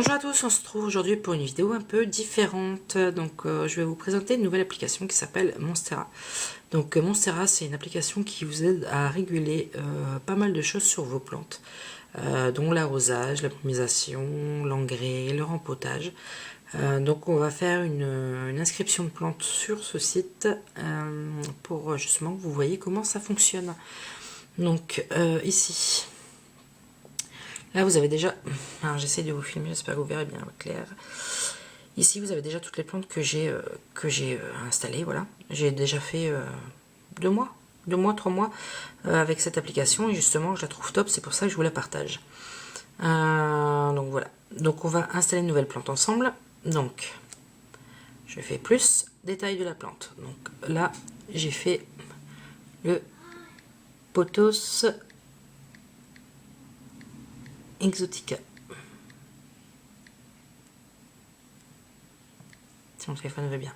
Bonjour à tous, on se retrouve aujourd'hui pour une vidéo un peu différente. Donc je vais vous présenter une nouvelle application qui s'appelle Monstera. Donc Monstera, c'est une application qui vous aide à réguler pas mal de choses sur vos plantes, dont l'arrosage, la brumisation, l'engrais, le rempotage. Donc on va faire une inscription de plantes sur ce site pour justement que vous voyez comment ça fonctionne. Donc ici, là vous avez déjà, alors j'essaie de vous filmer, j'espère que vous verrez bien clair. Ici vous avez déjà toutes les plantes que j'ai installées, voilà. J'ai déjà fait 2 mois, 3 mois avec cette application et justement je la trouve top, c'est pour ça que je vous la partage. Donc voilà, donc on va installer une nouvelle plante ensemble. Donc je fais plus détail de la plante. Donc là j'ai fait le Pothos Exotica. Si mon téléphone va bien.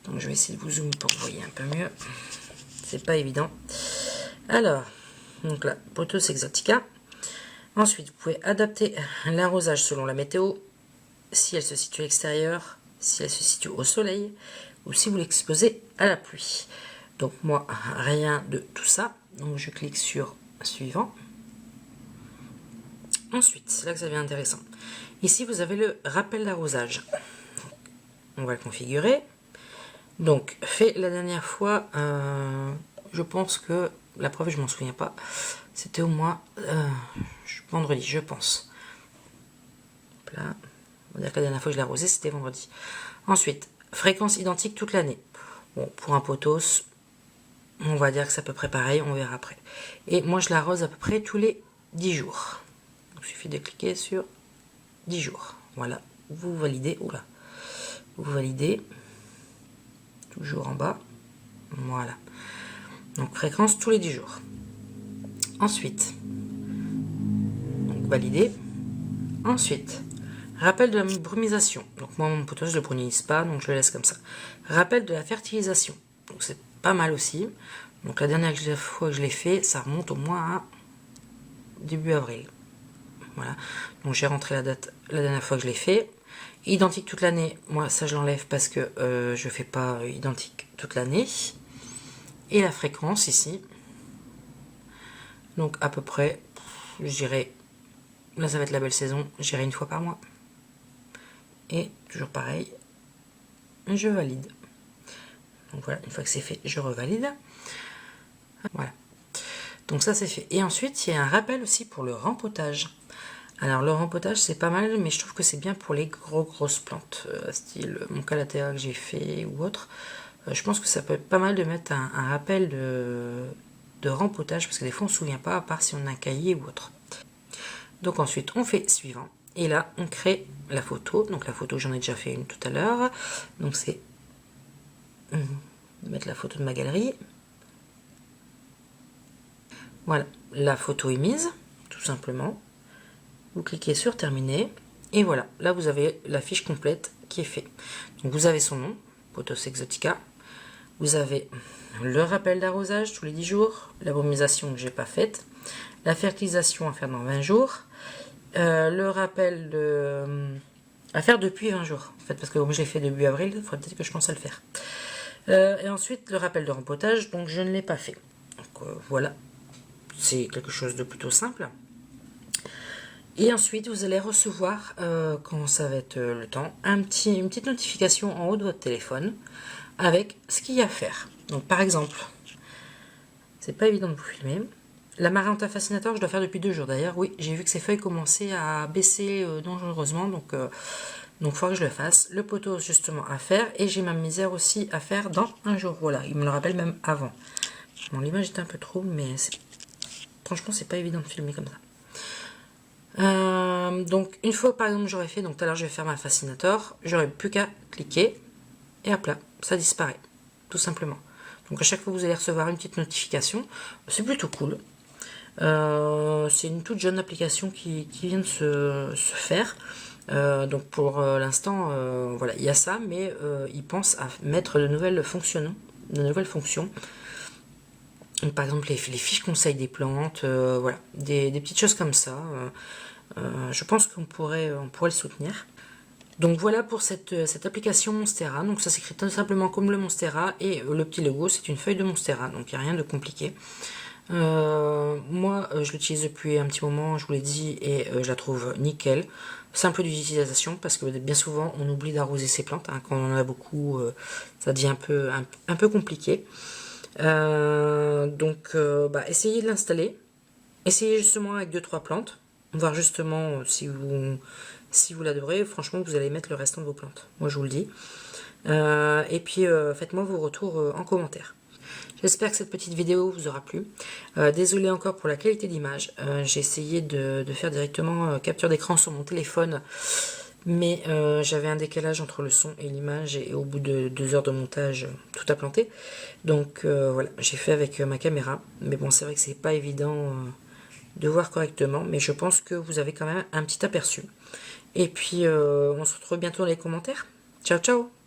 Donc je vais essayer de vous zoomer pour que vous voyez un peu mieux. C'est pas évident. Alors, donc là, Pothos Exotica. Ensuite, vous pouvez adapter l'arrosage selon la météo, si elle se situe à l'extérieur, si elle se situe au soleil, ou si vous l'exposez à la pluie. Donc moi, rien de tout ça. Donc je clique sur suivant. Ensuite, c'est là que ça devient intéressant. Ici, vous avez le rappel d'arrosage. On va le configurer. Donc, fait la dernière fois, je pense que, la preuve, je m'en souviens pas, c'était au mois vendredi, je pense. Là, on va dire que la dernière fois que je l'ai arrosé, c'était vendredi. Ensuite, fréquence identique toute l'année. Bon, pour un pothos, on va dire que c'est à peu près pareil, on verra après. Et moi, je l'arrose à peu près tous les 10 jours. Donc, il suffit de cliquer sur 10 jours. Voilà, vous validez. Oula, vous validez. Toujours en bas. Voilà. Donc, fréquence tous les 10 jours. Ensuite, donc valider. Ensuite, rappel de la brumisation. Donc moi, mon pothos, je ne le brumise pas, donc je le laisse comme ça. Rappel de la fertilisation. Donc c'est pas mal aussi. Donc la dernière fois que je l'ai fait, ça remonte au moins à début avril. Voilà. Donc j'ai rentré la date la dernière fois que je l'ai fait. Identique toute l'année. Moi, ça je l'enlève parce que je ne fais pas identique toute l'année. Et la fréquence ici. Donc à peu près, je dirais, là ça va être la belle saison, j'irai une fois par mois. Et toujours pareil, je valide. Donc voilà, une fois que c'est fait, je revalide. Voilà. Donc ça c'est fait. Et ensuite, il y a un rappel aussi pour le rempotage. Alors le rempotage c'est pas mal, mais je trouve que c'est bien pour les grosses plantes, style mon calathea que j'ai fait ou autre. Je pense que ça peut être pas mal de mettre un rappel de rempotage, parce que des fois on ne se souvient pas, à part si on a un cahier ou autre. Donc ensuite on fait suivant. Et là, on crée la photo. Donc la photo, j'en ai déjà fait une tout à l'heure. Donc c'est mettre la photo de ma galerie. Voilà, la photo est mise, tout simplement. Vous cliquez sur terminer. Et voilà, là vous avez la fiche complète qui est faite. Donc vous avez son nom, Pothos Exotica. Vous avez le rappel d'arrosage tous les 10 jours, la brumisation que j'ai pas faite, la fertilisation à faire dans 20 jours, le rappel à faire depuis 20 jours, en fait, parce que comme je l'ai fait début avril, il faudrait peut-être que je pense à le faire. Et ensuite, le rappel de rempotage, donc je ne l'ai pas fait. Donc voilà, c'est quelque chose de plutôt simple. Et ensuite, vous allez recevoir, quand ça va être le temps, une petite notification en haut de votre téléphone avec ce qu'il y a à faire. Donc par exemple, c'est pas évident de vous filmer. L'amaranta fascinator, je dois faire depuis 2 jours. D'ailleurs, oui, j'ai vu que ses feuilles commençaient à baisser dangereusement, donc il faudra que je le fasse. Le pothos, justement, à faire. Et j'ai ma misère aussi à faire dans 1 jour. Voilà, il me le rappelle même avant. Bon, l'image est un peu trouble, mais franchement, c'est pas évident de filmer comme ça. Donc, une fois, par exemple, j'aurais fait, donc tout à l'heure, je vais faire ma fascinator, j'aurais plus qu'à cliquer, et hop là, ça disparaît, tout simplement. Donc, à chaque fois, vous allez recevoir une petite notification. C'est plutôt cool. C'est une toute jeune application qui vient de se faire. Donc pour l'instant, voilà, il y a ça, mais ils pensent à mettre de nouvelles fonctions. Donc, par exemple, les fiches conseils des plantes, voilà, des petites choses comme ça. Je pense qu'on pourrait le soutenir. Donc voilà pour cette application Monstera. Donc ça s'écrit tout simplement comme le Monstera et le petit logo c'est une feuille de Monstera, donc il n'y a rien de compliqué. Moi je l'utilise depuis un petit moment, je vous l'ai dit, et je la trouve nickel. Simple d'utilisation parce que bien souvent on oublie d'arroser ses plantes. Hein. Quand on en a beaucoup, ça devient un peu compliqué. Essayez de l'installer. Essayez justement avec 2-3 plantes. Voir justement si vous l'adorez. Franchement, vous allez mettre le restant de vos plantes. Moi, je vous le dis. Et puis, faites-moi vos retours en commentaire. J'espère que cette petite vidéo vous aura plu. Désolé encore pour la qualité d'image. J'ai essayé de faire directement capture d'écran sur mon téléphone. Mais j'avais un décalage entre le son et l'image. Et au bout de 2 heures de montage, tout a planté. Donc voilà, j'ai fait avec ma caméra. Mais bon, c'est vrai que c'est pas évident de voir correctement, mais je pense que vous avez quand même un petit aperçu. Et puis on se retrouve bientôt dans les commentaires. Ciao ciao.